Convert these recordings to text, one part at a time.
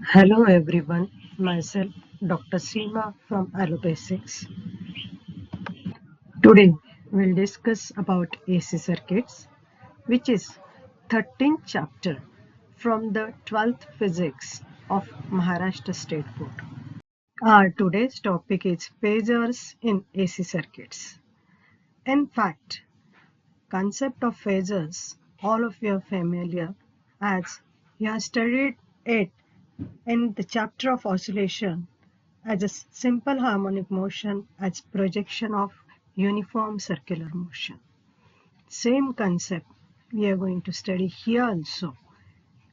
Hello everyone, myself Dr. Seema from Allobasics. Today we'll discuss about AC circuits, which is 13th chapter from the 12th physics of Maharashtra State Board. Our today's topic is phasors in AC circuits. In fact, concept of phasors all of you are familiar as you have studied it in the chapter of oscillation as a simple harmonic motion as projection of uniform circular motion. Same concept we are going to study here also,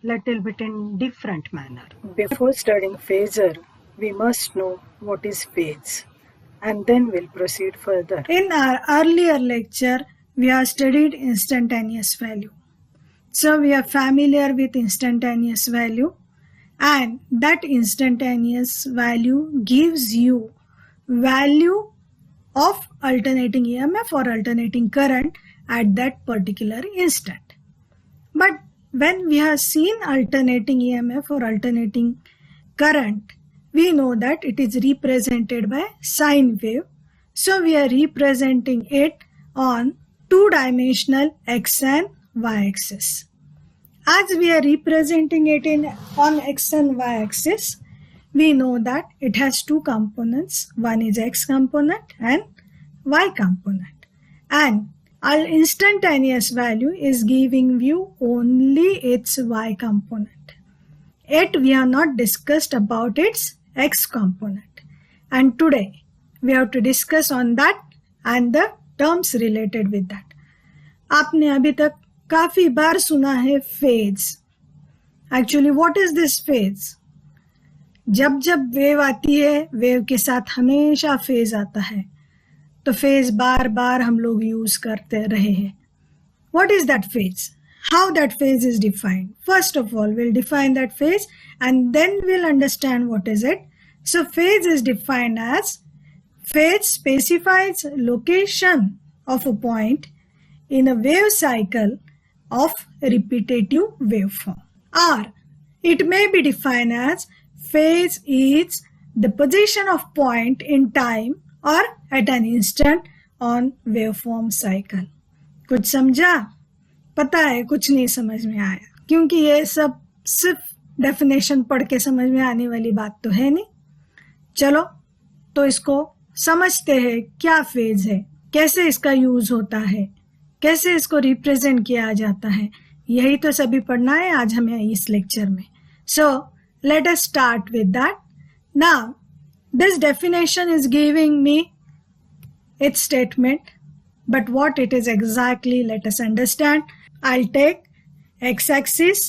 little bit in different manner. Before studying phasor, we must know what is phase, and then we'll proceed further. In our earlier lecture, we have studied instantaneous value. So we are familiar with instantaneous value, and that instantaneous value gives you value of alternating EMF or alternating current at that particular instant. But when we have seen alternating EMF or alternating current, we know that it is represented by sine wave. So we are representing it on two-dimensional x and y axis. As we are representing it on x and y axis, we know that it has two components. One is x component and y component. And our instantaneous value is giving you only its y component. Yet we have not discussed about its x component. And today we have to discuss on that and the terms related with that. आपने अभी तक काफी बार सुना है phase. Actually what is this phase? जब जब wave आती है, वेव के साथ हमेशा फेज आता है, तो फेज बार बार हम लोग यूज करते रहे हैं. What is that phase? How that phase is defined? First of all, we'll define that phase and then we'll understand what is it. So phase is defined as phase specifies location of a point in a wave cycle of repetitive waveform. Or it may be defined as phase is the position of point in time or at an instant on waveform cycle. कुछ समझा? पता है कुछ नहीं समझ में आया, क्योंकि ये सब सिर्फ डेफिनेशन पढ़ के समझ में आने वाली बात तो है नहीं. चलो तो इसको समझते हैं क्या फेज है, कैसे इसका यूज होता है, कैसे इसको रिप्रेजेंट किया जाता है. यही तो सभी पढ़ना है आज हमें इस लेक्चर में. So let us start with that. Now this definition is giving me it's statement, but what it is exactly, let us understand. I'll take x-axis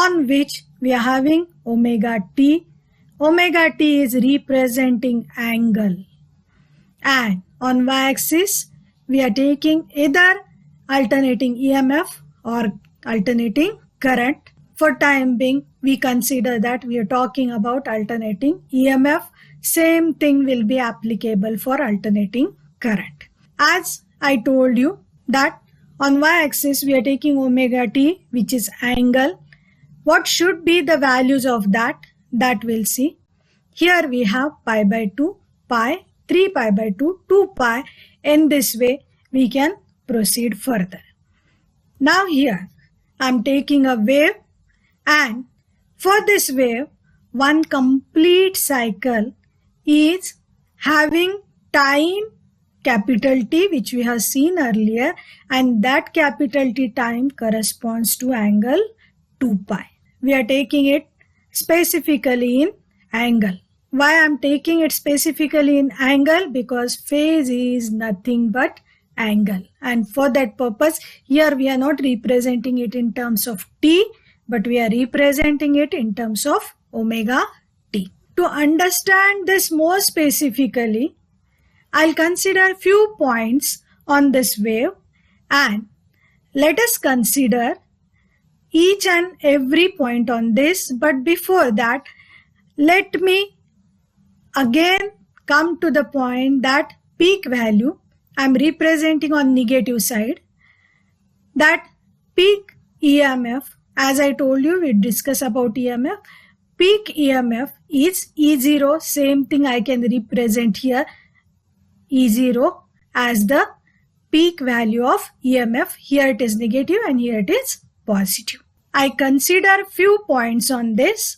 on which we are having omega t. Omega t is representing angle. And on y-axis, we are taking either alternating EMF or alternating current. For time being, we consider that we are talking about alternating EMF. Same thing will be applicable for alternating current. As I told you that on y-axis we are taking omega t, which is angle. What should be the values of that? That we'll see. Here we have pi by 2, pi, 3 pi by 2, 2 pi. In this way we can proceed further. Now here I'm taking a wave, and for this wave one complete cycle is having time capital T, which we have seen earlier, and that capital T time corresponds to angle 2 pi. We are taking it specifically in angle. Why I am taking it specifically in angle? Because phase is nothing but angle, and for that purpose here we are not representing it in terms of T, but we are representing it in terms of omega T. To understand this more specifically, I'll consider few points on this wave, and let us consider each and every point on this. But before that, let me again come to the point that peak value I'm representing on negative side. That peak EMF, as I told you, we discuss about EMF. peak EMF is E0. Same thing I can represent here, E0 as the peak value of EMF. Here it is negative and here it is positive. I consider few points on this.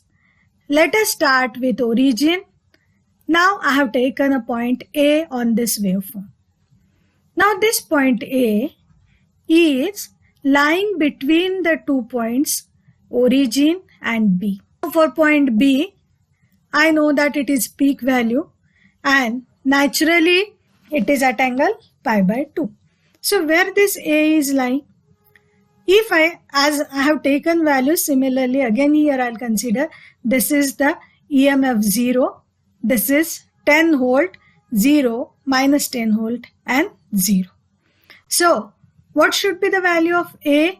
Let us start with origin. Now I have taken a point A on this waveform. Now this point A is lying between the 2 points origin and B. For point B, I know that it is peak value and naturally it is at angle pi by 2. So where this A is lying, if as I have taken values, similarly again here I'll consider this is the EMF 0, this is 10 volt, 0, minus 10 volt and 0. So what should be the value of A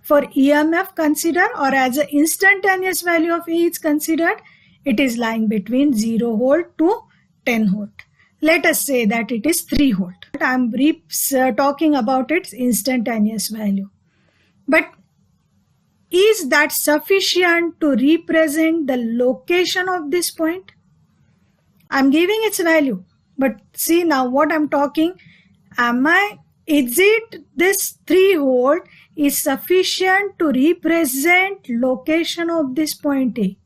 for EMF consider, or as an instantaneous value of A is considered? It is lying between 0 volt to 10 volt. Let us say that it is 3 volt. I am talking about its instantaneous value. But is that sufficient to represent the location of this point? I am giving its value. But see now what I am talking. Is it this 3 volt is sufficient to represent location of this point A?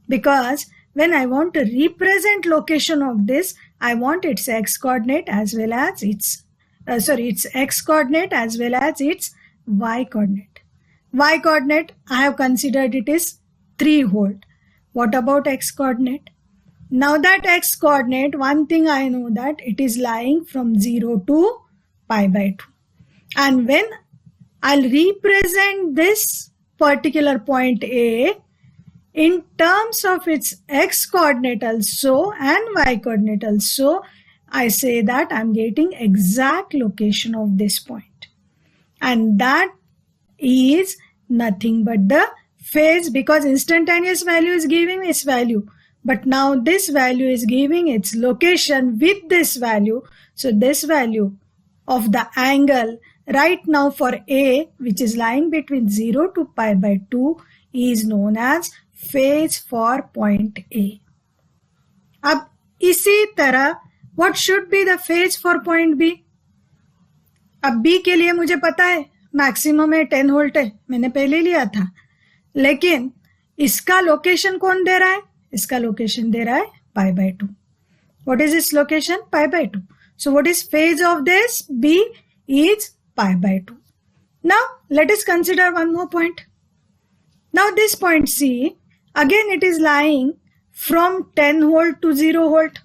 Because when I want to represent location of this, I want its x coordinate as well as its x coordinate as well as its y coordinate. Y coordinate I have considered it is 3 volt. What about x coordinate? Now that x coordinate, one thing I know that it is lying from 0 to pi by 2. And when I'll represent this particular point A in terms of its x coordinate also and y coordinate also, I say that I'm getting exact location of this point. And that is nothing but the phase, because instantaneous value is giving its value. But now this value is giving its location with this value. So this value of the angle right now for A, which is lying between 0 to pi by 2, is known as phase for point A. अब इसी तरह what should be the phase for point B? अब B के लिए मुझे पता है maximum है 10 वोल्ट है, मैंने पहले लिया था, लेकिन इसका लोकेशन कौन दे रहा है? इसका लोकेशन दे रहा है pi by 2. What is its location? Pi by 2. So what is phase of this? B is pi by 2. Now let us consider one more point. Now this point C, again it is lying from 10 volt to 0 volt,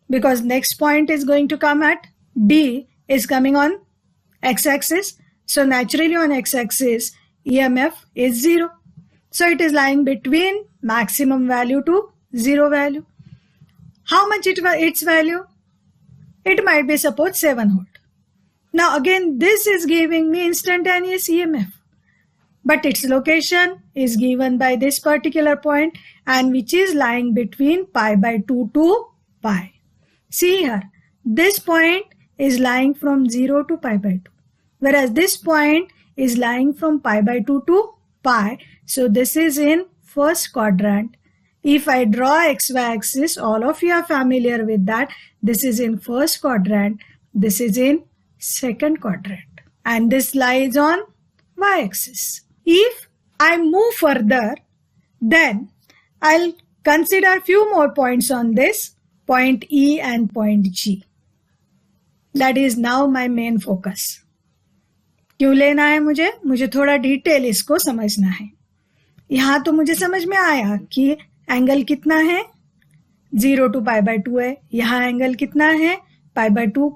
because next point is going to come at D is coming on x-axis. So naturally on x-axis EMF is 0. So it is lying between maximum value to 0 value. How much its value? It might be suppose 7 volt. Now again this is giving me instantaneous EMF. But its location is given by this particular point, and which is lying between pi by 2 to pi. See here, this point is lying from 0 to pi by 2. Whereas this point is lying from pi by 2 to pi. So this is in first quadrant. If I draw xy axis, all of you are familiar with that. This is in first quadrant. This is in second quadrant. And this lies on y axis. If I move further, then I'll consider few more points on this, point E and point G. That is now my main focus. क्यों लेना है मुझे थोड़ा detail इसको समझना है. यहाँ तो मुझे समझ में आया कि एंगल कितना है, 0 to pi by 2 है. यहाँ एंगल कितना है, pi by 2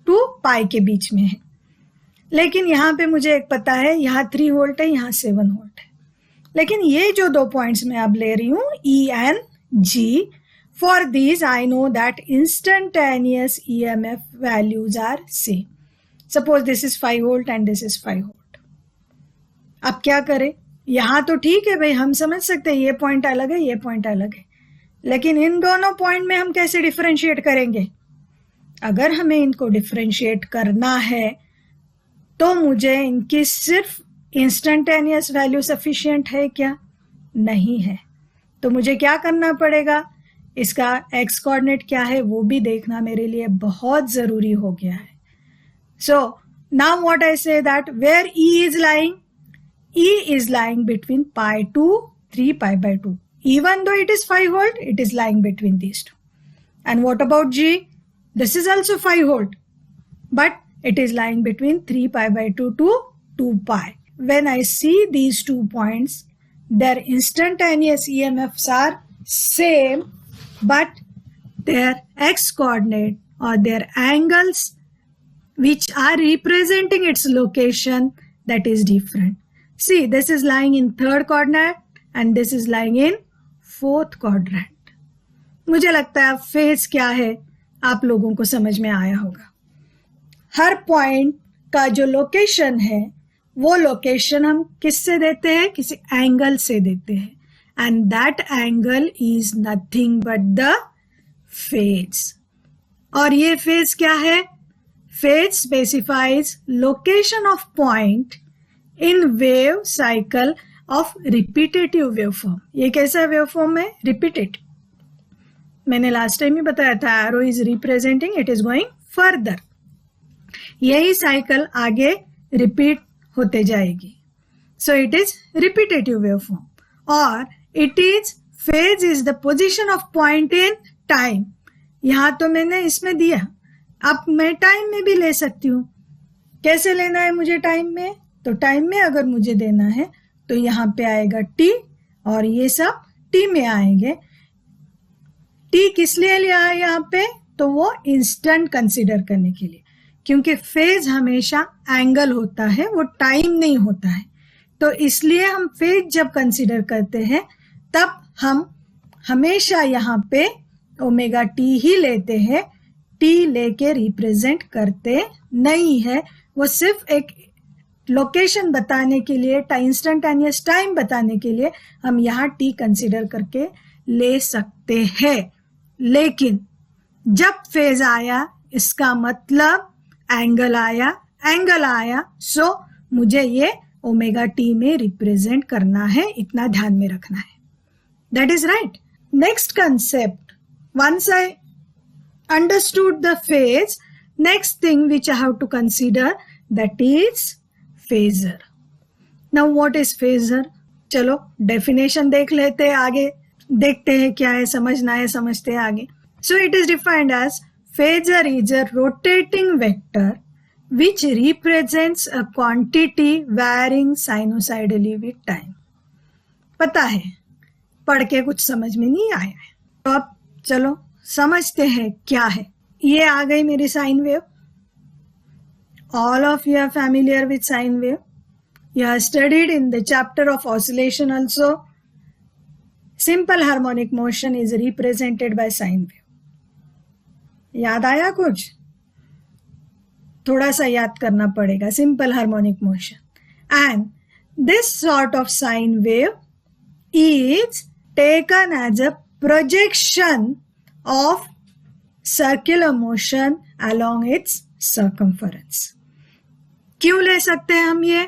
to pi के बीच में है. लेकिन यहाँ पे मुझे एक पता है, यहाँ 3 वोल्ट है, यहाँ 7 वोल्ट है. लेकिन ये जो दो पॉइंट्स मैं अब ले रही हूँ E and G, for these I know that instantaneous EMF values are same. Suppose this is 5 volt and this is 5 volt. अब क्या करें? यहाँ तो ठीक है भाई, हम समझ सकते हैं ये पॉइंट अलग है, ये पॉइंट अलग है, लेकिन इन दोनों पॉइंट में हम कैसे डिफरेंशिएट करेंगे? अगर हमें इनको डिफरेंशिएट करना है तो मुझे इनकी सिर्फ इंस्टेंटेनियस वैल्यू सफिशिएंट है क्या? नहीं है. तो मुझे क्या करना पड़ेगा, इसका x कोऑर्डिनेट क्या है वो भी देखना मेरे लिए बहुत जरूरी हो गया है. So now what I say that where E is lying? E is lying between pi to 3 pi by 2. Even though it is 5 volt, it is lying between these two. And what about G? This is also 5 volt, but it is lying between 3 pi by 2 to 2 pi. When I see these 2 points, their instantaneous EMFs are same, but their x coordinate or their angles which are representing its location, that is different. See, this is lying in 3rd quadrant and this is lying in 4th quadrant. मुझे लगता है अब phase क्या है आप लोगों को समझ में आया होगा. हर पॉइंट का जो लोकेशन है वो लोकेशन हम किससे देते हैं, किसी एंगल से देते हैं, and that angle is nothing but the phase. और ये फेज क्या है, phase specifies location of point in wave cycle of repetitive waveform. ये कैसा वेवफॉर्म है, रिपीटेटिव. मैंने लास्ट टाइम ही बताया था, arrow is representing it is going further. यही साइकिल आगे रिपीट होते जाएगी. So it is repetitive waveform. और it is phase is the position of point in time. यहां तो मैंने इसमें दिया, अब मैं टाइम में भी ले सकती हूँ. कैसे लेना है मुझे टाइम में, तो टाइम में अगर मुझे देना है तो यहाँ पे आएगा टी और ये सब टी में आएंगे. टी किस लिए लिया है यहाँ पे, तो वो इंस्टेंट कंसीडर करने के लिए, क्योंकि फेज हमेशा एंगल होता है, वो टाइम नहीं होता है. तो इसलिए हम फेज जब कंसीडर करते हैं तब हम हमेशा यहाँ पे ओमेगा टी ही लेते हैं. टी लेके रिप्रेजेंट करते नहीं है, वो सिर्फ एक लोकेशन बताने के लिए, इंस्टेंटेनियस टाइम बताने के लिए हम यहाँ टी कंसीडर करके ले सकते हैं. लेकिन जब फेज आया इसका मतलब एंगल आया, सो मुझे ये ओमेगा टी में रिप्रेजेंट करना है, इतना ध्यान में रखना है. That is right. Next concept, once I understood the phase, next thing which I have to consider, that is phasor. Now what is phasor? चलो definition देख लेते हैं, आगे देखते हैं क्या है, समझना है समझते हैं आगे. So it is defined as phasor is a rotating vector which represents a quantity varying sinusoidally with time. पता है, पढ़ के कुछ समझ में नहीं आया है, तो अब चलो समझते हैं क्या है. ये आ गई मेरी sine wave. All of you are familiar with sine wave. You are studied in the chapter of oscillation also. Simple harmonic motion is represented by sine wave. याद आया कुछ, थोड़ा सा याद करना पड़ेगा. Simple harmonic motion, and this sort of sine wave is taken as a projection of circular motion along its circumference. क्यों ले सकते हैं हम ये,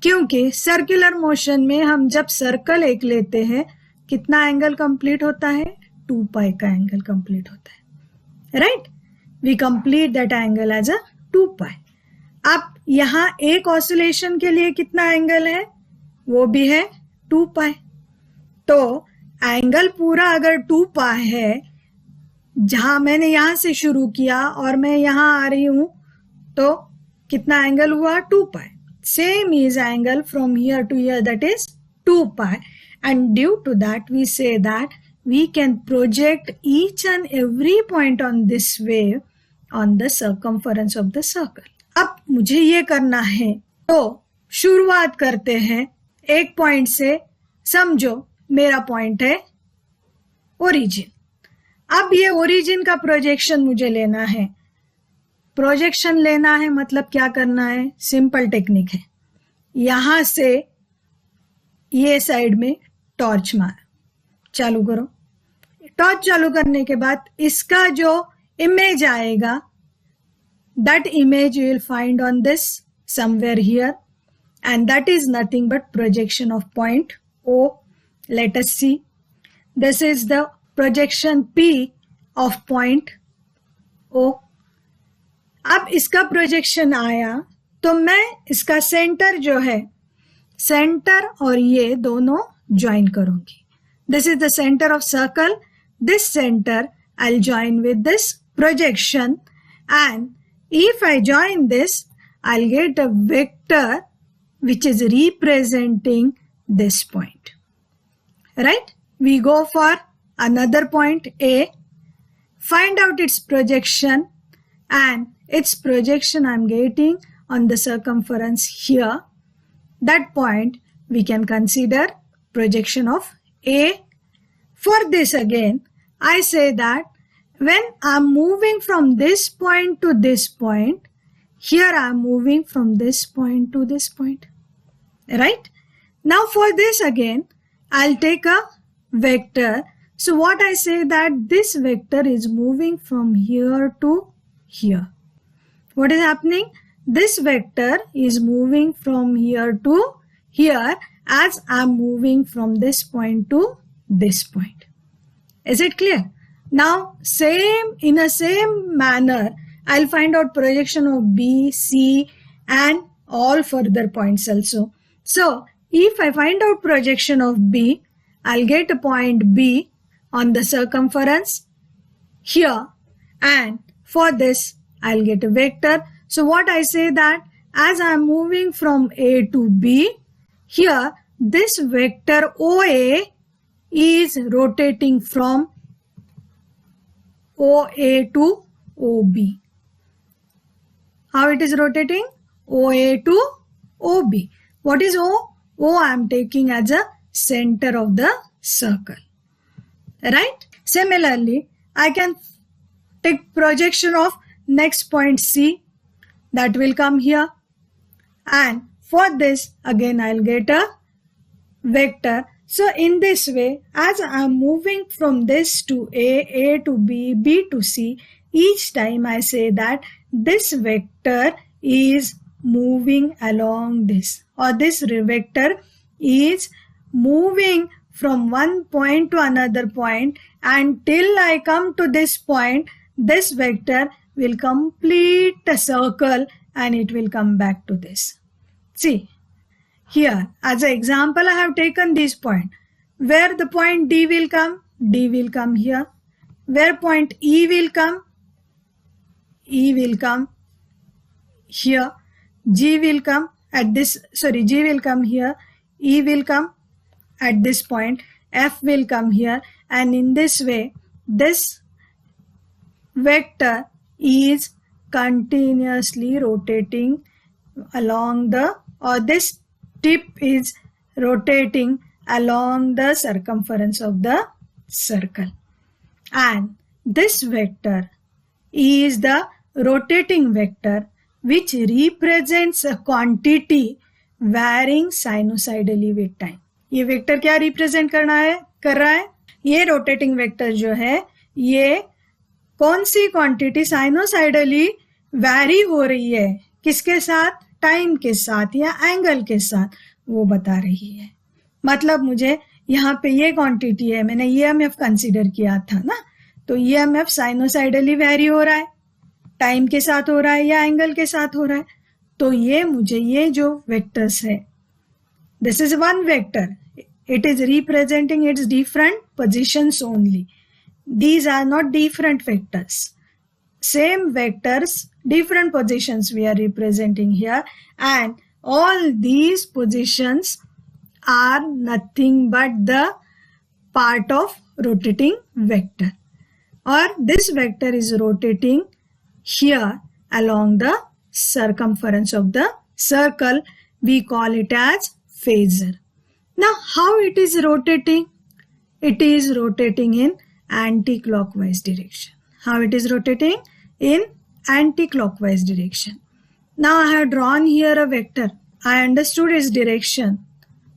क्योंकि सर्कुलर मोशन में हम जब सर्कल एक लेते हैं कितना एंगल कंप्लीट होता है, 2 पाई का एंगल कंप्लीट होता है. Right, we complete that angle as a 2 pi. अब यहाँ एक ऑसिलेशन के लिए कितना एंगल है, वो भी है 2 पाई. तो एंगल पूरा अगर 2 पाई है, जहां मैंने यहां से शुरू किया और मैं यहां आ रही हूं, तो कितना एंगल हुआ, 2 pi. Same is angle from here to here, that is 2 pi. And due to that we say that we can project each and every point on this wave on the circumference of the circle. अब मुझे ये करना है, तो शुरुआत करते हैं एक पॉइंट से. समझो मेरा पॉइंट है ओरिजिन. अब ये ओरिजिन का प्रोजेक्शन मुझे लेना है. प्रोजेक्शन लेना है मतलब क्या करना है, सिंपल टेक्निक है. यहां से ये साइड में टॉर्च मार, चालू करो. टॉर्च चालू करने के बाद इसका जो इमेज आएगा, that image you will find on this somewhere here, and that is nothing but projection of point O. Let us see. This is the projection P of point O. अब इसका projection आया तो मैं इसका centre जो है, centre और ये दोनों ज्वाइन करूंगी. This is the center of circle. This center I'll join with this projection, and if I join this, I'll get a vector which is representing this point. Right? We go for another point A, find out its projection, and its projection I'm getting on the circumference here. That point we can consider projection of A. For this again, I say that when I'm moving from this point to this point, here I'm moving from this point to this point. Right? Now for this again, I'll take a vector. So what I say that this vector is moving from here to here. What is happening? This vector is moving from here to here as I'm moving from this point to this point. Is it clear? Now in a same manner, I'll find out projection of B, C and all further points also. So if I find out projection of B, I'll get a point B on the circumference here, and for this I'll get a vector. So what I say that as I'm moving from A to B, here this vector OA is rotating from OA to OB. How it is rotating? OA to OB. What is O? O I am taking as a center of the circle. Right? Similarly, I can take projection of next point C, that will come here, and for this again I'll get a vector. So in this way, as I'm moving from this to A to B, B to C, each time I say that this vector is moving along this, or this vector is moving from one point to another point, and till I come to this point, this vector will complete a circle and it will come back to this. See, here as an example I have taken this point. Where the point D will come here. Where point E will come here. G will come here. E will come at this point. F will come here, and in this way this vector is continuously rotating along this tip is rotating along the circumference of the circle, and this vector is the rotating vector which represents a quantity varying sinusoidally with time. ये vector क्या represent कर रहा है? ये rotating vector जो है ये कौन सी क्वांटिटी साइनोसाइडली वैरी हो रही है, किसके साथ? टाइम के साथ या एंगल के साथ, वो बता रही है. मतलब मुझे यहाँ पे ये क्वांटिटी है, मैंने EMF कंसीडर किया था ना, तो EMF साइनोसाइडली वैरी हो रहा है, टाइम के साथ हो रहा है या एंगल के साथ हो रहा है. तो ये मुझे ये जो वेक्टर्स है, this is one vector, it is representing its different positions only. These are not different vectors. Same vectors, different positions we are representing here, and all these positions are nothing but the part of rotating vector. Or this vector is rotating here along the circumference of the circle. We call it as phasor. Now, how it is rotating? It is rotating in anti-clockwise direction. How it is rotating? In anti-clockwise direction. Now, I have drawn here a vector. I understood its direction.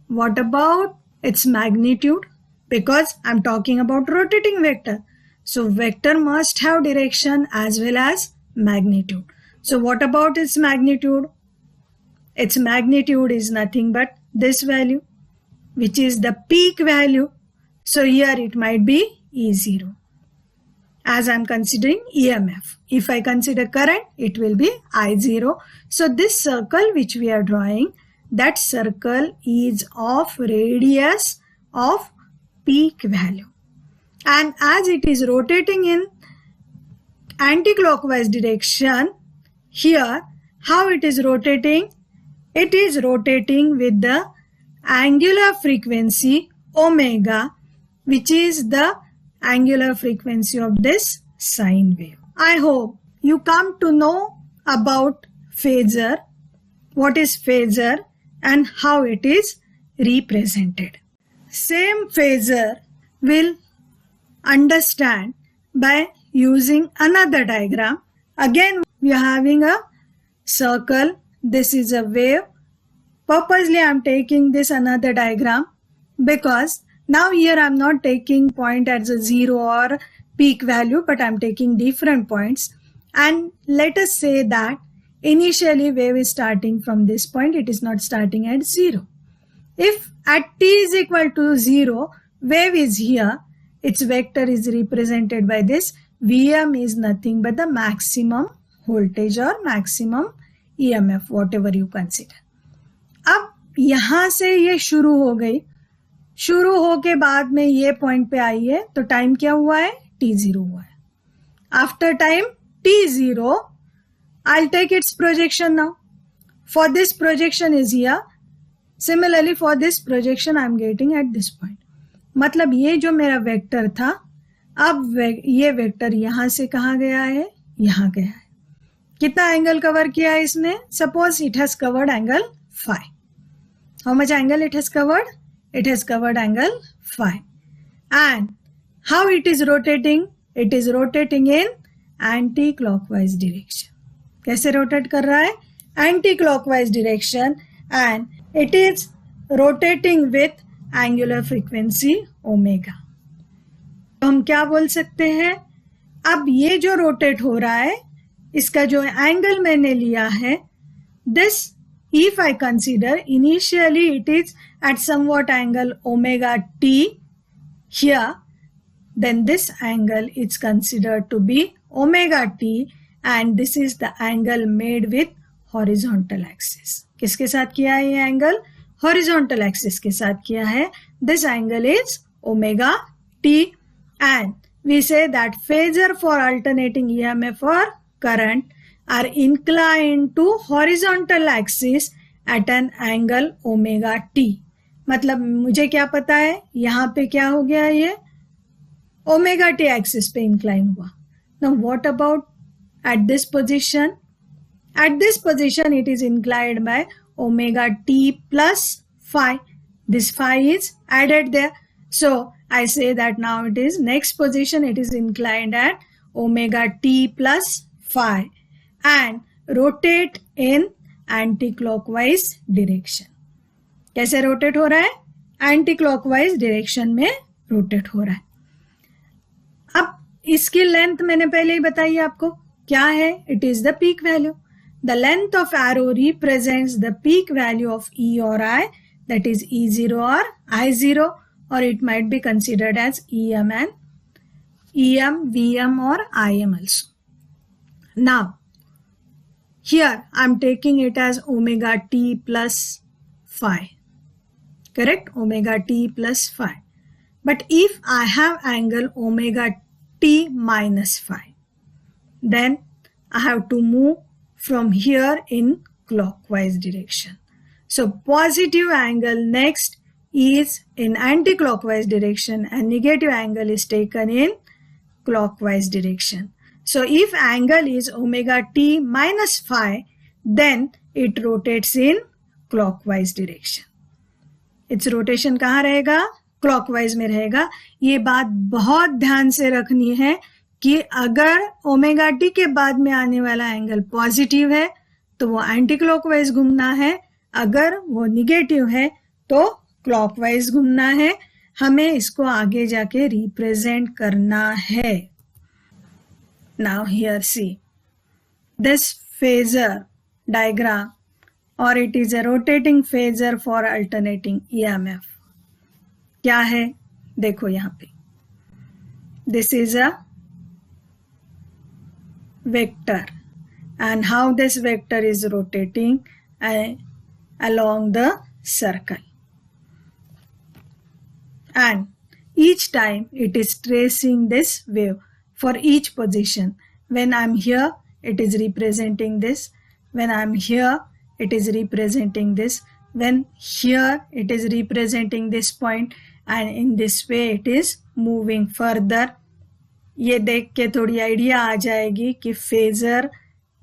What about its magnitude? Because I am talking about rotating vector. So, vector must have direction as well as magnitude. So, what about its magnitude? Its magnitude is nothing but this value, which is the peak value. So here it might be E0 as I'm considering EMF. If I consider current, it will be I0. So this circle which we are drawing, that circle is of radius of peak value. And as it is rotating in anti-clockwise direction, here how it is rotating? It is rotating with the angular frequency omega, which is the angular frequency of this sine wave. I hope you come to know about phasor, what is phasor and how it is represented. Same phasor will understand by using another diagram. Again, we are having a circle. This is a wave. Purposely, I am taking this another diagram because now here I am not taking point as a 0 or peak value, but I am taking different points. And let us say that initially wave is starting from this point. It is not starting at 0. If at t is equal to 0, wave is here. Its vector is represented by this. Vm is nothing but the maximum voltage or maximum EMF, whatever you consider. अब यहाँ से ये शुरू हो गई, शुरू हो के बाद में ये पॉइंट पे आई है, तो टाइम क्या हुआ है? t0 हुआ है. After time t0, I'll take its projection now. For this projection is here. Similarly, for this projection I'm getting at this point. मतलब ये जो मेरा वेक्टर था, अब ये वेक्टर यहाँ से कहाँ गया है? यहाँ गया है. कितना एंगल कवर किया है इसने? Suppose it has covered angle phi. How much angle it has covered? It has covered angle phi. And how it is rotating? It is rotating in anti-clockwise direction. कैसे rotate कर रहा है? Anti-clockwise direction, and it is rotating with angular frequency omega. तो हम क्या बोल सकते हैं? अब ये जो rotate हो रहा है, इसका जो angle मैंने लिया है, this if I consider initially it is at somewhat angle omega t here, then this angle is considered to be omega t, and this is the angle made with horizontal axis. किसके साथ किया है ये angle? Horizontal axis के साथ किया है. This angle is omega t, and we say that phasor for alternating EMF or current are inclined to horizontal axis at an angle omega t. मतलब मुझे क्या पता है? यहाँ पे क्या हो गया? ये omega t axis पे incline हुआ. Now what about at this position? At this position it is inclined by omega t plus phi. This phi is added there. So I say that now it is next position, it is inclined at omega t plus phi and rotate in anti-clockwise direction. कैसे rotate हो रहा है? Anti-clockwise direction में rotate हो रहा है. अब इसकी length मैंने पहले ही बताई है आपको. क्या है? It is the peak value. The length of arrow represents the peak value of E or I, that is E0 or I0, or it might be considered as EM and EM, VM or IM also. Now, here I am taking it as omega t plus phi. Correct? Omega t plus phi. But if I have angle omega t minus phi, then I have to move from here in clockwise direction. So positive angle next is in anti-clockwise direction and negative angle is taken in clockwise direction. So if angle is omega t minus phi, then it rotates in clockwise direction. Its rotation कहाँ रहेगा? Clockwise में रहेगा. ये बात बहुत ध्यान से रखनी है कि अगर ओमेगा टी के बाद में आने वाला एंगल पॉजिटिव है तो वो एंटी क्लॉकवाइज घूमना है, अगर वो निगेटिव है तो क्लॉकवाइज घूमना है. हमें इसको आगे जाके रिप्रेजेंट करना है. Now here see this phasor diagram, और it is a rotating phasor for alternating EMF. क्या है? देखो यहाँ पे, this is a vector and how this vector is rotating along the circle, and each time it is tracing this wave for each position. When I'm here, it is representing this. When I'm here, it is representing this. When here, it is representing this point, and in this way it is moving further. ये देख के थोड़ी idea आ जाएगी कि phasor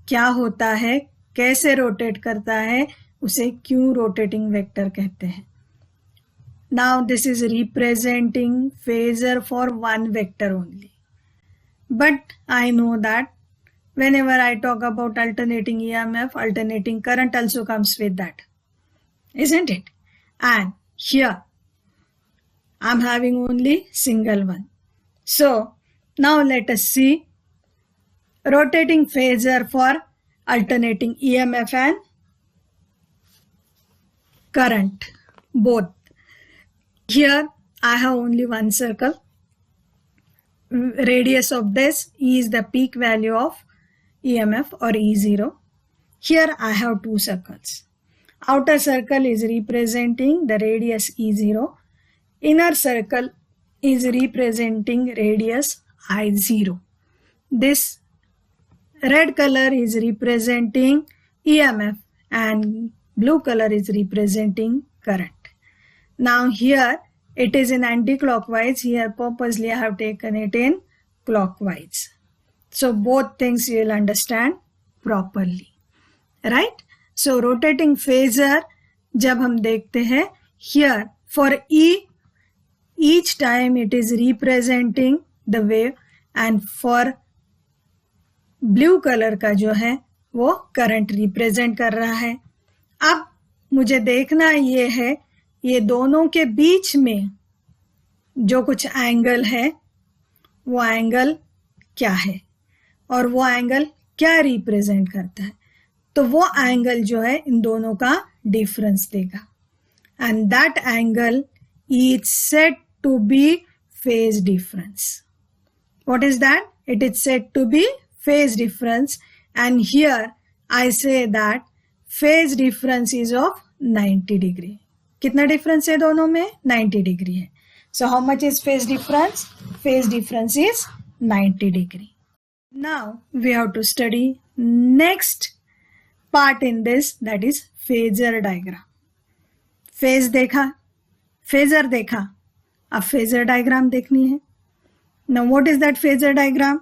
क्या होता है, कैसे रोटेट करता है, उसे क्यों रोटेटिंग वेक्टर कहते हैं. Now this is representing phasor for one vector only. But I know that whenever I talk about alternating EMF, alternating current also comes with that, isn't it? And here I'm having only single one. So now let us see rotating phasor for alternating EMF and current, both. Here I have only one circle. Radius of this is the peak value of EMF or E0. Here I have two circles. Outer circle is representing the radius E0. Inner circle is representing radius I0. This red color is representing EMF and blue color is representing current. Now here it is in anti-clockwise. Here purposely I have taken it in clockwise. So both things you will understand properly. Right? So rotating phasor जब हम देखते हैं, here for each time it is representing the wave, and for blue color का जो है वो current represent कर रहा है. अब मुझे देखना ये है, ये दोनों के बीच में जो कुछ एंगल है वो एंगल क्या है और वो एंगल क्या रिप्रेजेंट करता है. तो वो एंगल जो है इन दोनों का डिफरेंस देगा, and that angle is said to be phase difference. What is that? It is said to be phase difference, and here I say that phase difference is of 90 degree. कितना difference है दोनों में? 90 degree है. So how much is phase difference? Phase difference is 90 degree. Now we have to study next part in this, that is phasor diagram. Phase देखा, phasor देखा, अब phasor diagram देखनी है. Now what is that phasor diagram?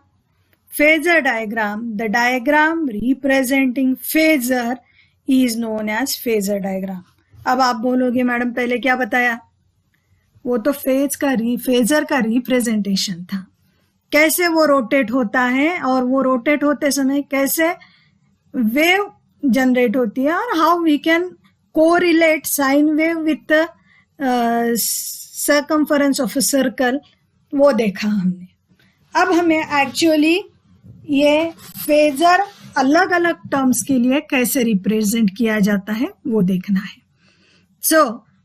Phasor diagram, the diagram representing phasor is known as phasor diagram. अब आप बोलोगे madam पहले क्या बताया? वो तो फेजर का रिप्रेजेंटेशन था, कैसे वो रोटेट होता है और वो रोटेट होते समय कैसे वेव जनरेट होती है, और how we can correlate sine wave with circumference of a circle, वो देखा हमने. अब हमें एक्चुअली ये फेजर अलग अलग टर्म्स के लिए कैसे रिप्रेजेंट किया जाता है वो देखना है. So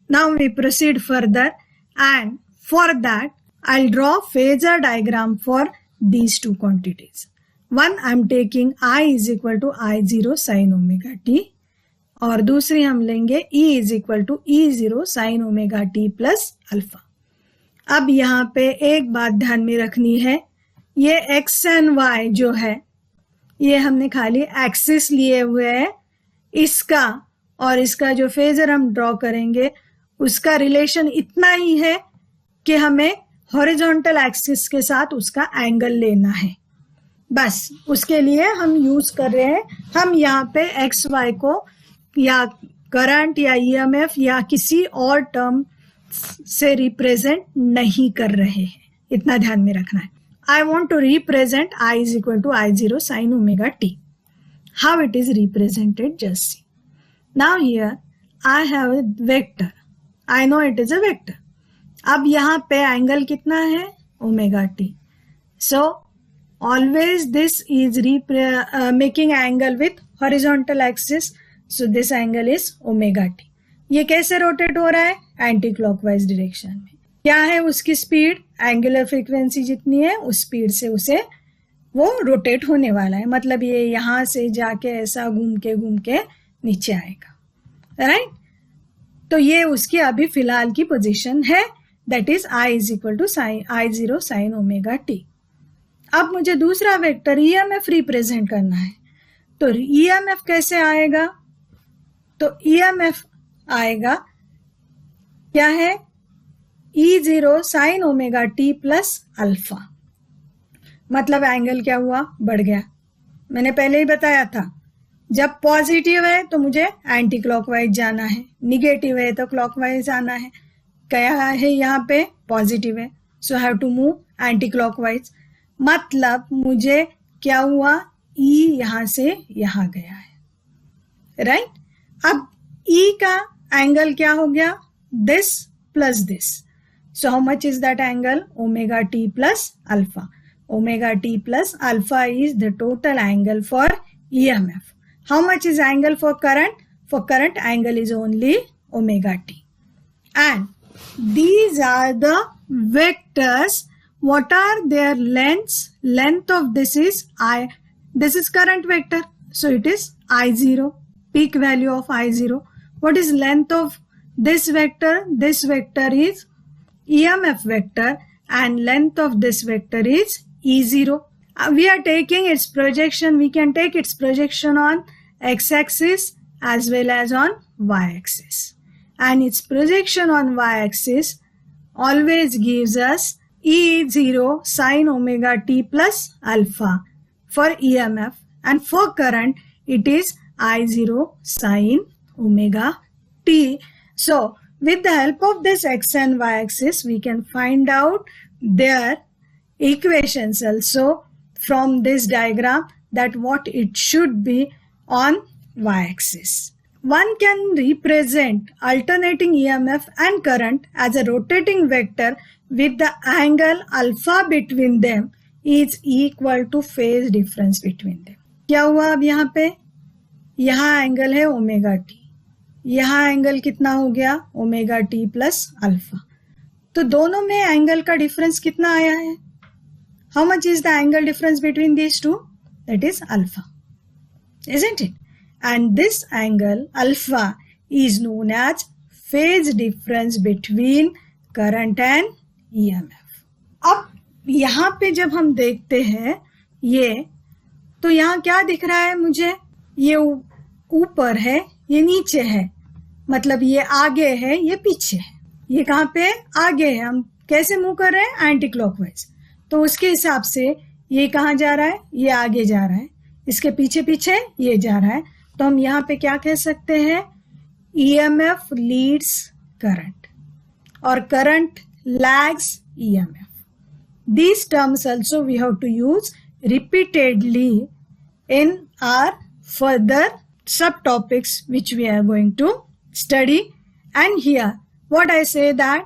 now we proceed further, and for that I'll draw phasor diagram for these two quantities. One I'm taking I is equal to I0 sin omega t, और दूसरी हम लेंगे E is equal to E0 sin omega t plus alpha. अब यहाँ पे एक बात ध्यान में रखनी है, ये x and y जो है ये हमने खाली एक्सिस लिए हुए है. इसका और इसका जो फेजर हम ड्रॉ करेंगे उसका रिलेशन इतना ही है कि हमें हॉरिजॉन्टल एक्सिस के साथ उसका एंगल लेना है. बस उसके लिए हम यूज कर रहे हैं. हम यहाँ पे एक्स वाई को या करंट या ईएमएफ या किसी और टर्म से रिप्रेजेंट नहीं कर रहे हैं, इतना ध्यान में रखना है. I want to represent I is equal to I0 sin omega t. How it is represented, just see. Now here I have a vector. I know it is a vector. अब यहाँ पे एंगल कितना है? Omega T. So always this is making angle with horizontal axis. So this angle is omega t. ये कैसे rotate हो रहा है? एंटी क्लॉकवाइज डायरेक्शन में. क्या है उसकी स्पीड? एंगुलर फ्रीक्वेंसी जितनी है उस स्पीड से उसे वो रोटेट होने वाला है, मतलब ये यहां से जाके ऐसा घूम के नीचे आएगा, राइट? तो ये उसकी अभी फिलहाल की पोजीशन है, that is I is equal to I0 sine omega t. अब मुझे दूसरा वेक्टर EMF रिप्रेजेंट करना है, तो EMF कैसे आएगा? तो EMF आएगा, क्या है? E0 sign omega T plus alpha. मतलब एंगल क्या हुआ? बढ़ गया। मैंने पहले ही बताया था, जब पॉजिटिव है तो मुझे एंटी क्लॉकवाइज जाना है, निगेटिव है तो क्लॉकवाइज आना है। क्या है यहाँ पे? पॉजिटिव है, so have to move anticlockwise. मतलब मुझे क्या हुआ? E यहां से यहां गया है, राइट? अब E का एंगल क्या हो गया? This plus this, so how much is that angle? Omega T plus alpha. Omega t plus alpha is the total angle for EMF. How much is angle for current? For current, angle is only omega t. And these are the vectors. What are their lengths? Length of this is I. This is current vector, so it is I0, peak value of I0. What is length of this vector? This vector is EMF vector, and length of this vector is E0. We are taking its projection. We can take its projection on x-axis as well as on y-axis. And its projection on y-axis always gives us E0 sin omega t plus alpha for EMF. And for current, it is I0 sin omega t. So, with the help of this x and y-axis, we can find out their equations also from this diagram, that what it should be on y-axis. One can represent alternating EMF and current as a rotating vector with the angle alpha between them is equal to phase difference between them. क्या हुआ अब यहाँ पे? यहाँ angle है omega T, यहाँ angle कितना हो गया? Omega T plus alpha. तो दोनों में एंगल का डिफरेंस कितना आया है? How much is the angle difference between these two? That is alpha, isn't it? And this angle alpha is known as phase difference between current and EMF. अब यहाँ पे जब हम देखते हैं ये, तो यहाँ क्या दिख रहा है मुझे? ये ऊपर है, ये नीचे है, मतलब ये आगे है, ये पीछे है। ये कहाँ पे? आगे है। हम कैसे मूव कर रहे हैं? Anti clockwise. तो उसके हिसाब से ये कहाँ जा रहा है? ये आगे जा रहा है, इसके पीछे पीछे ये जा रहा है। तो हम यहाँ पे क्या कह सकते हैं? EMF लीड्स करंट और current lags EMF. These terms also we have to use repeatedly in our further subtopics which we are going to study. And here what I say, that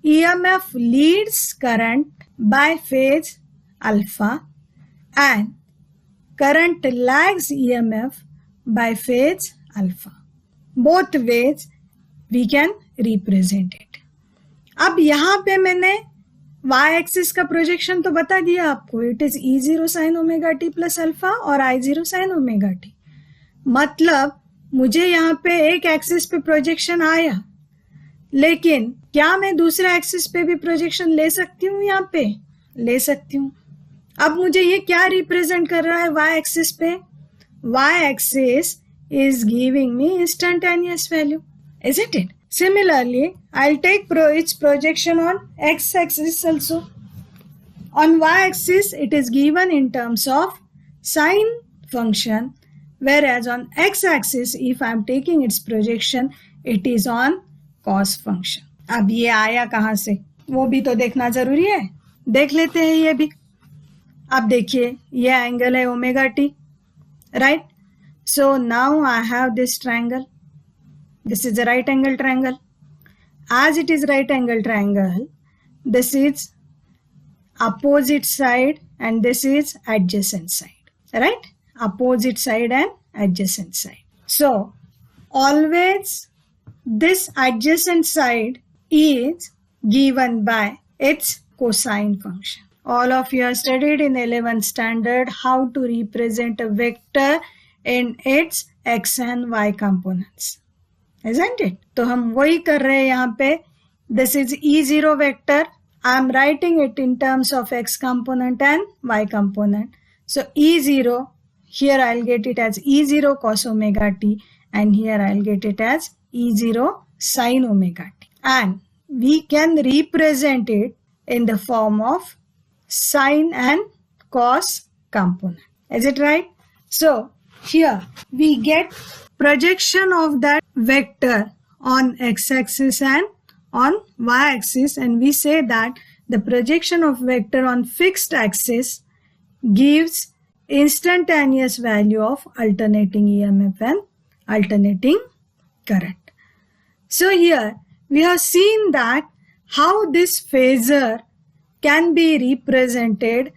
EMF leads current by phase alpha and current lags EMF by phase alpha. Both ways we can represent it. अब यहाँ पे मैंने y axis का projection तो बता दिया आपको, it is E0 sign omega T plus alpha और I0 साइन ओमेगा टी। मतलब मुझे यहाँ पे एक एक्सिस पे प्रोजेक्शन आया, लेकिन क्या मैं दूसरा एक्सिस पे भी प्रोजेक्शन ले सकती हूँ? यहाँ पे ले सकती हूँ। अब मुझे ये क्या रिप्रेजेंट कर रहा है y एक्सिस पे? y axis is giving me instantaneous value, isn't it? Similarly, I'll take its projection on x-axis also. On y-axis, it is given in terms of sine function, whereas on x-axis, if I'm taking its projection, it is on cos function. अब ये आया कहाँ से? वो भी तो देखना जरूरी है, देख लेते हैं ये भी। अब देखिए, ये एंगल है omega T, right? So now I have this triangle. This is a right angle triangle. As it is right angle triangle, this is opposite side and this is adjacent side, right? Opposite side and adjacent side. So always this adjacent side is given by its cosine function. All of you have studied in 11th standard how to represent a vector in its x and y components, isn't it? तो हम वही कर रहे हैं यहाँ पे. This is E0 vector. I am writing it in terms of x component and y component. So E0, here I'll get it as E0 cos omega t, and here I'll get it as E0 sin omega t. And we can represent it in the form of sine and cos component. Is it right? So here we get projection of that vector on x-axis and on y-axis, and we say that the projection of vector on fixed axis gives instantaneous value of alternating EMF and alternating current. So here we have seen that how this phasor can be represented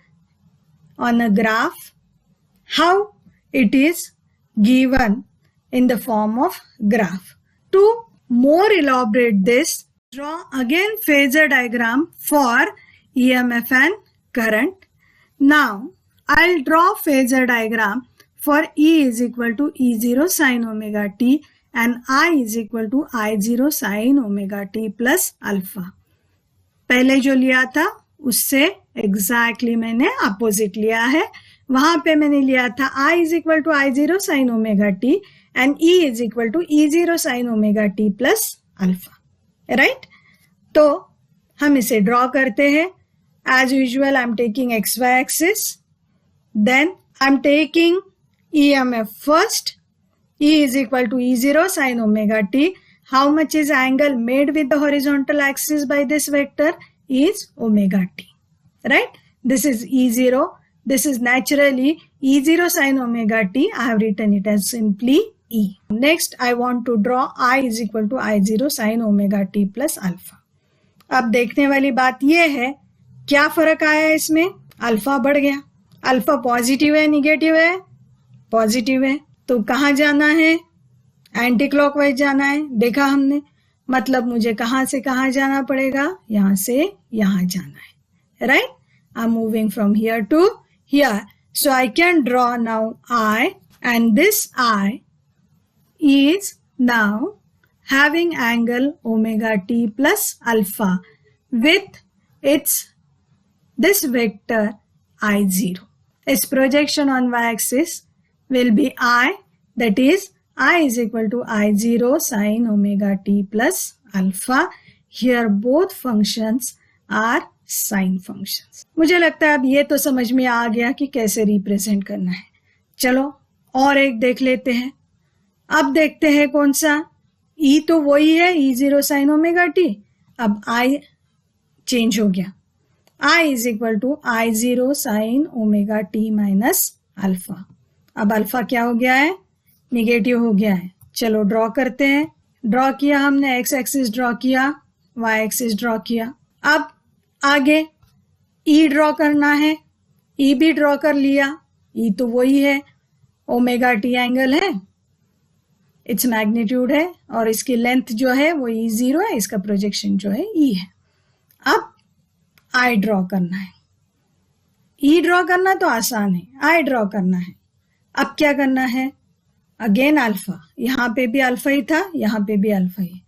on a graph, how it is given in the form of graph. To more elaborate this, draw again phasor diagram for EMF and current. Now I'll draw phasor diagram for E is equal to E0 sin omega t and I is equal to I0 sin omega t plus alpha. पहले जो लिया था उससे exactly मैंने opposite लिया है. वहां पे मैंने लिया था I is equal to I0 sin omega t and E is equal to E0 sin omega t plus alpha. Right? तो हम इसे ड्रॉ करते हैं. As usual, I'm taking xy axis. Then I'm taking EMF first. E is equal to E0 sin omega t. How much is angle made with the horizontal axis by this vector? Is omega t. Right? This is E0. This is naturally E0 sin omega t. I have written it as simply E. Next, I want to draw I is equal to I0 sin omega t plus alpha. अब देखने वाली बात यह है, क्या फर्क आया इसमें? अल्फा बढ़ गया. अल्फा पॉजिटिव है निगेटिव है? पॉजिटिव है. तो कहाँ जाना है? एंटी क्लॉकवाइज जाना है. देखा हमने. मतलब मुझे कहाँ से कहाँ जाना पड़ेगा? यहाँ से यहाँ जाना है. Right? I am moving from here to here. So I can draw now I, and this I is now having angle omega t plus alpha with its this vector I0. Its projection on y-axis will be I, that is I is equal to I0 sin omega t plus alpha. Here both functions are sine functions. मुझे लगता है अब ये तो समझ में आ गया कि कैसे रिप्रेजेंट करना है. चलो और एक देख लेते हैं. अब देखते हैं कौन सा. E तो वही है E0 sin omega t. अब I चेंज हो गया. I is equal to I0 sin omega t minus alpha. अब अल्फा क्या हो गया है? निगेटिव हो गया है. चलो ड्रॉ करते हैं. ड्रॉ किया हमने. एक्स एक्सिस ड्रॉ किया, वाई एक्सिस ड्रॉ किया. अब आगे E ड्रॉ करना है. E भी ड्रॉ कर लिया. E तो वही है, ओमेगा टी एंगल है, इट्स मैग्नीट्यूड है, और इसकी लेंथ जो है वो E0 है. इसका प्रोजेक्शन जो है E है. अब I ड्रॉ करना है. E ड्रॉ करना तो आसान है, I ड्रॉ करना है. अब क्या करना है? Again alpha. यहाँ पे भी अल्फा ही था, यहाँ पे भी अल्फा ही.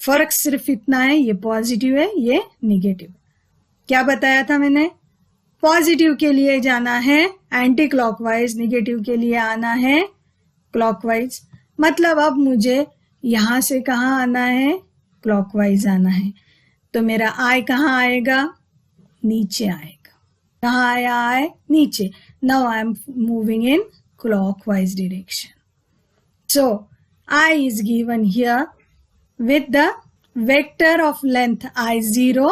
फर्क सिर्फ इतना है, ये पॉजिटिव है, ये निगेटिव. क्या बताया था मैंने? पॉजिटिव के लिए जाना है एंटी क्लॉकवाइज, निगेटिव के लिए आना है क्लॉकवाइज. मतलब अब मुझे यहां से कहाँ आना है? क्लॉकवाइज आना है. तो मेरा I कहाँ आएगा? नीचे आएगा. कहाँ आया I? नीचे. Now I am moving in clockwise direction. So I is given here with the vector of length I0,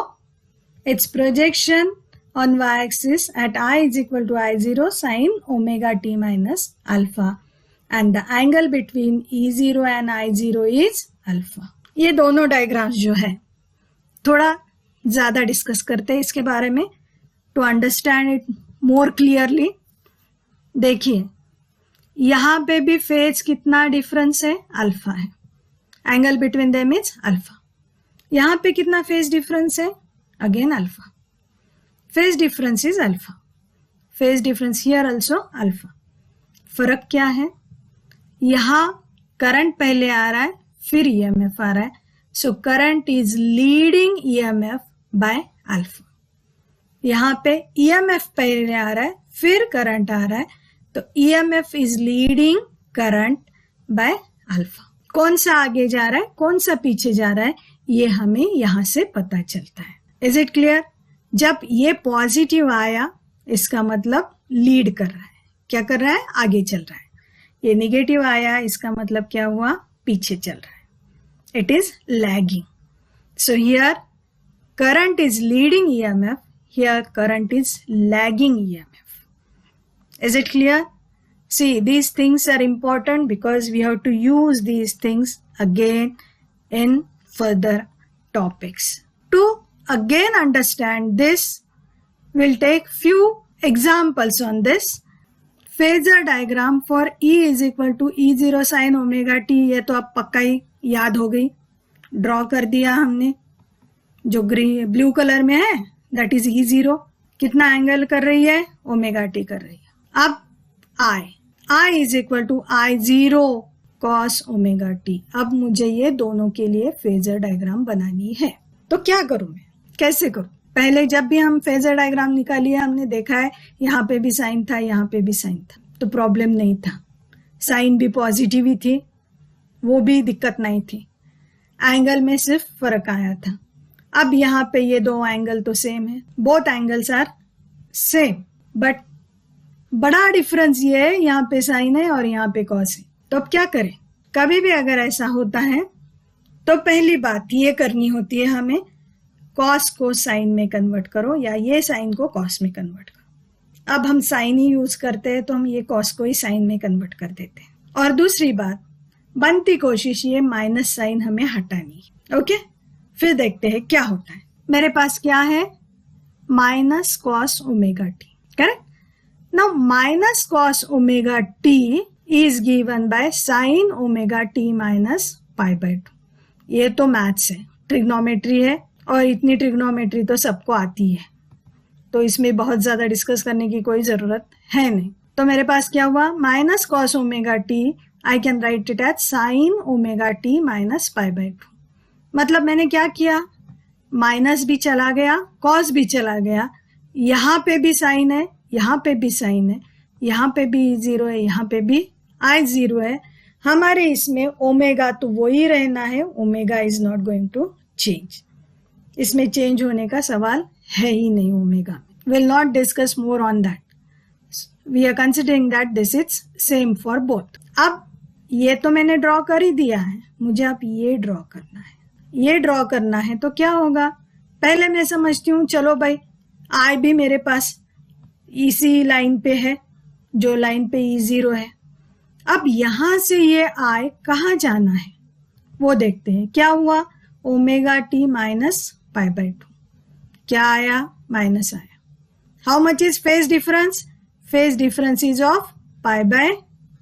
its projection on y-axis at I is equal to I0 sin omega t minus alpha, and the angle between E0 and I0 is alpha. ये दोनों diagrams जो है थोड़ा ज्यादा discuss करते हैं इसके बारे में to understand it more clearly. देखिए यहाँ पे भी फेज कितना डिफरेंस है? अल्फा है. Angle between them is alpha. यहाँ पे कितना फेज डिफरेंस है? Again alpha. Phase difference is alpha. Phase difference here also alpha. फर्क क्या है? यहाँ करंट पहले आ रहा है, फिर ईएमएफ आ रहा है. So current is leading EMF by alpha. यहाँ पे ईएमएफ पहले आ रहा है, फिर करंट आ रहा है, तो EMF is leading current by alpha. कौन सा आगे जा रहा है, कौन सा पीछे जा रहा है, ये हमें यहां से पता चलता है. Is it clear? जब ये पॉजिटिव आया इसका मतलब लीड कर रहा है. क्या कर रहा है? आगे चल रहा है. ये नेगेटिव आया इसका मतलब क्या हुआ? पीछे चल रहा है. It is lagging. So here current is leading EMF, here current is lagging EMF. Is it clear? See, these things are important because we have to use these things again in further topics. To again understand this, we'll take few examples on this. Phasor diagram for E is equal to E0 sin omega t. ये तो अब पक्का ही याद हो गई. Draw कर दिया हमने. जो ब्लू कलर में है that is E0. कितना एंगल कर रही है? ओमेगा टी कर रही है. अब I is equal to I0 cos omega t. अब मुझे ये दोनों के लिए फेजर डायग्राम बनानी है. तो क्या करूं मैं? कैसे करूं? पहले जब भी हम फेजर डायग्राम निकालिए हमने देखा है यहाँ पे भी साइन था, यहाँ पे भी साइन था, तो प्रॉब्लम नहीं था. साइन भी पॉजिटिव ही थी, वो भी दिक्कत नहीं थी. एंगल में सिर्फ फर्क आया था. अब यहाँ पे ये दो एंगल तो सेम है. Both angles are same, but बड़ा डिफरेंस ये है, यहाँ पे साइन है और यहाँ पे कॉस है. तो अब क्या करें? कभी भी अगर ऐसा होता है तो पहली बात ये करनी होती है हमें, कॉस को साइन में कन्वर्ट करो या ये साइन को कॉस में कन्वर्ट करो. अब हम साइन ही यूज करते हैं तो हम ये कॉस को ही साइन में कन्वर्ट कर देते हैं. और दूसरी बात, बनती कोशिश ये माइनस साइन हमें हटानी है. ओके, फिर देखते हैं क्या होता है. मेरे पास क्या है? Minus cos omega T. Correct? Now minus cos omega t is given by sin omega t minus pi by 2. ये तो मैथ्स है, ट्रिग्नोमेट्री है, और इतनी ट्रिग्नोमेट्री तो सबको आती है, तो इसमें बहुत ज्यादा डिस्कस करने की कोई जरूरत है नहीं. तो मेरे पास क्या हुआ? Minus cos omega t, I can write it as sine omega t minus pi by 2. मतलब मैंने क्या किया? माइनस भी चला गया, कॉस भी चला गया, यहाँ पे भी साइन है, यहाँ पे भी साइन है, यहाँ पे भी जीरो है, यहाँ पे भी I0 है. हमारे इसमें ओमेगा तो वो ही रहना है, omega is not going to change. इसमें चेंज होने का सवाल है ही नहीं. Omega will not discuss more on that. We are considering that this is same for both. अब ये तो मैंने ड्रॉ कर ही दिया है, मुझे अब ये ड्रॉ करना है. ये ड्रॉ करना है तो क्या होगा? पहले मैं समझती हूँ, चलो भाई I भी मेरे पास इसी लाइन पे है, जो लाइन पे E0 है. अब यहां से ये I कहाँ जाना है वो देखते हैं. क्या हुआ? Omega t minus pi by 2. क्या आया? माइनस आया. How much is phase difference? Phase difference is of pi by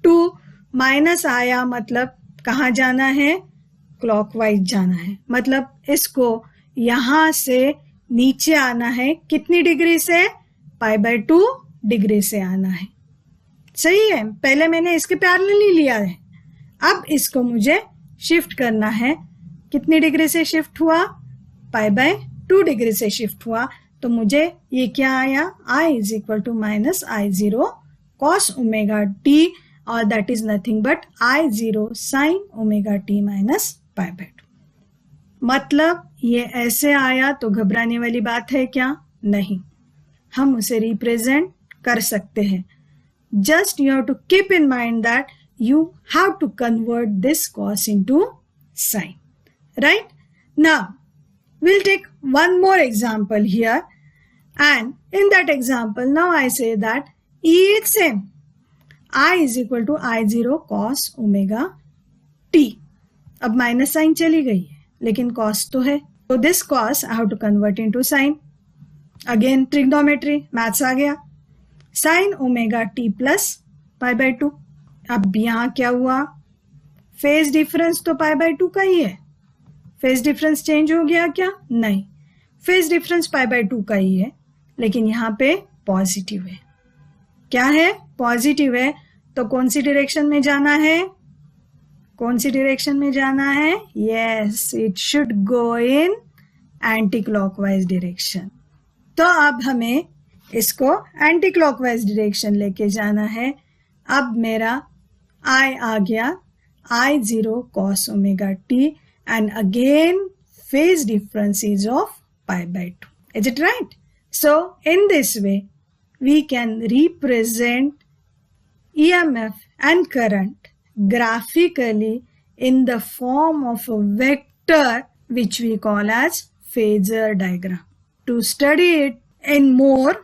2. Minus आया मतलब कहाँ जाना है? क्लॉकवाइज जाना है. मतलब इसको यहां से नीचे आना है. कितनी डिग्री से? पाई बाय 2 डिग्री से आना है. सही है, पहले मैंने इसके पैरेलल ही लिया है. अब इसको मुझे शिफ्ट करना है. कितनी डिग्री से शिफ्ट हुआ? पाई बाय 2 डिग्री से शिफ्ट हुआ. तो मुझे ये क्या आया? I is equal to minus I0 cos omega t, और that is nothing but I0 sine omega t minus pi by 2. मतलब ये ऐसे आया तो घबराने वाली बात है क्या? नहीं, हम उसे रिप्रेजेंट कर सकते हैं. Just you have to keep in mind that you have to convert this cos into sin, right? Now we'll take one more example here, and in that example now I say that E is same. I is equal to I0 cos omega t. अब minus sign चली गई है लेकिन cos तो है, तो this cos I have to convert into sin. Again trigonometry, maths आ गया. sin omega t plus pi by 2. अब यहाँ क्या हुआ? फेज डिफरेंस तो पाई बाय 2 का ही है, फेज डिफरेंस चेंज हो गया क्या? नहीं, फेज डिफरेंस π/2 का ही है, लेकिन यहाँ पे पॉजिटिव है। क्या है? पॉजिटिव है। तो कौन सी डायरेक्शन में जाना है? कौन सी डायरेक्शन में जाना है? Yes, it should go in anti clockwise direction. तो अब हमें इसको एंटी क्लॉकवाइज डायरेक्शन लेके जाना है। अब मेरा I आ गया I0 cos omega t, and again phase difference is of π/2. Is it right? So in this way we can represent EMF and current graphically in the form of a vector which we call as phasor diagram. To study it in more,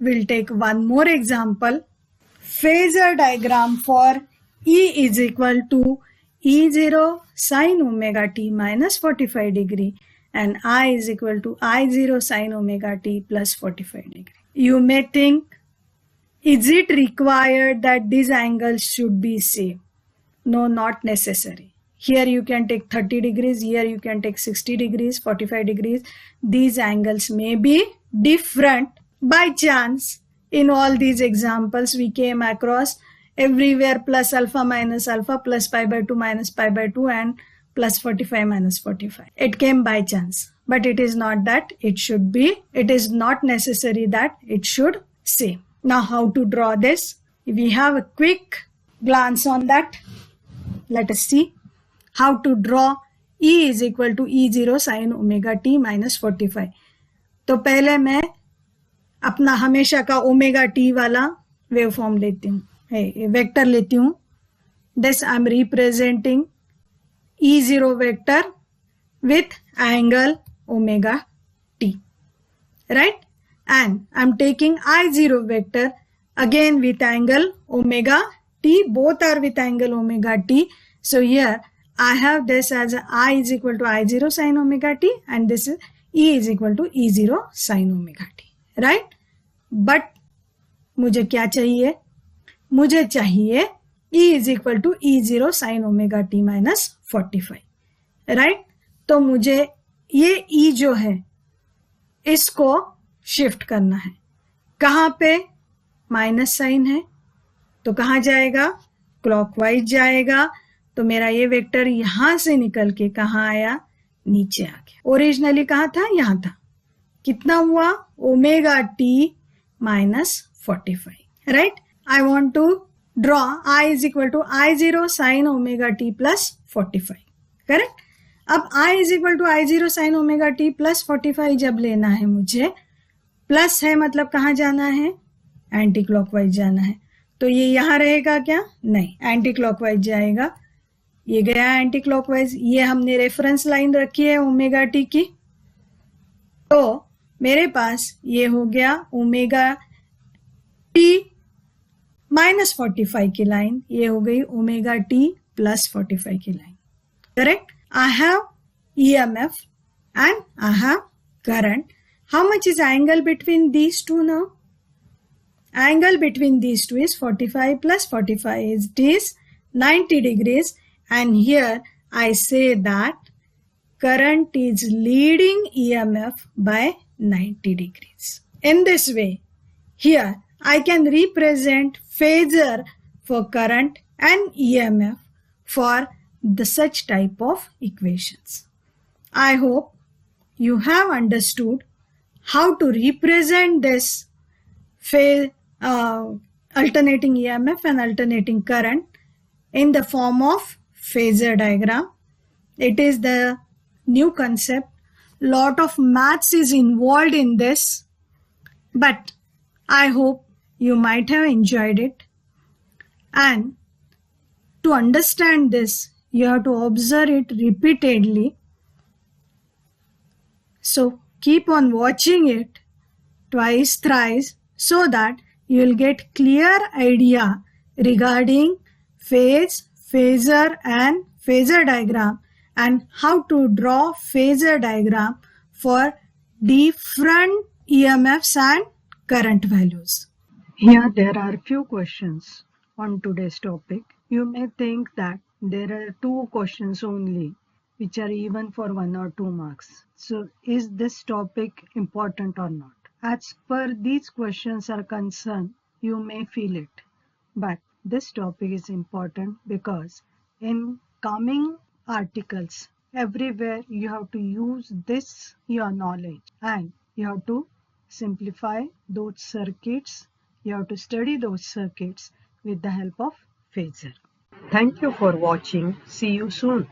we'll take one more example. Phasor diagram for E is equal to E0 sin omega t minus 45 degree and I is equal to I0 sin omega t plus 45 degree. You may think, is it required that these angles should be same? No, not necessary. Here you can take 30 degrees, here you can take 60 degrees, 45 degrees. These angles may be different. By chance, in all these examples, we came across everywhere plus alpha minus alpha, plus π/2 minus π/2, and plus 45 minus 45. It came by chance, but it is not that it should be. It is not necessary that it should same. Now, how to draw this? We have a quick glance on that. Let us see how to draw E is equal to E0 sin omega t minus 45. तो पहले मैं अपना हमेशा का omega T वाला wave form लेती हूँ, vector लेती हूँ. This I am representing E0 vector with angle omega t, right? And I'm taking I0 vector again with angle omega t. Both are with angle omega t. So here I have this as I is equal to I0 sin omega t, and this is E is equal to E0 sin omega t, right? But मुझे क्या चाहिए? मुझे चाहिए E is equal to E0 sin omega t minus 45, right? तो मुझे ये E जो है इसको शिफ्ट करना है. कहाँ पे? माइनस साइन है तो कहाँ जाएगा? क्लॉकवाइज जाएगा. तो मेरा ये वेक्टर यहां से निकल के कहाँ आया? नीचे आ गया. ओरिजिनली कहाँ था? यहाँ था. कितना हुआ? Omega t minus 45, right? I want to draw I is equal to I0 sin omega t plus 45, correct? अब I is equal to I0 sin omega t plus 45 जब लेना है मुझे, प्लस है मतलब कहाँ जाना है? एंटी क्लॉकवाइज जाना है. तो ये यहाँ रहेगा क्या? नहीं, एंटी क्लॉकवाइज जाएगा. ये गया एंटी क्लॉकवाइज. ये हमने रेफरेंस लाइन रखी है ओमेगा टी की. तो मेरे पास ये हो गया ओमेगा टी माइनस 45 की लाइन. ये हो गई ओमेगा टी प्लस 45 की line, correct? I have EMF and I have current. How much is angle between these two now? Angle between these two is 45 plus 45 is 90 degrees, and here I say that current is leading EMF by 90 degrees. In this way, here I can represent phasor for current and EMF for the such type of equations. I hope you have understood how to represent this alternating EMF and alternating current in the form of phasor diagram. It is the new concept. Lot of maths is involved in this, but I hope you might have enjoyed it. And to understand this, you have to observe it repeatedly. So keep on watching it twice, thrice, so that you will get clear idea regarding phase, phasor and phasor diagram, and how to draw phasor diagram for different EMFs and current values. Here there are few questions on today's topic. You may think that there are 2 questions only which are even for 1 or 2 marks. So is this topic important or not? As per these questions are concerned, you may feel it. But this topic is important because in coming articles, everywhere you have to use this your knowledge and you have to simplify those circuits. You have to study those circuits with the help of phasor. Thank you for watching. See you soon.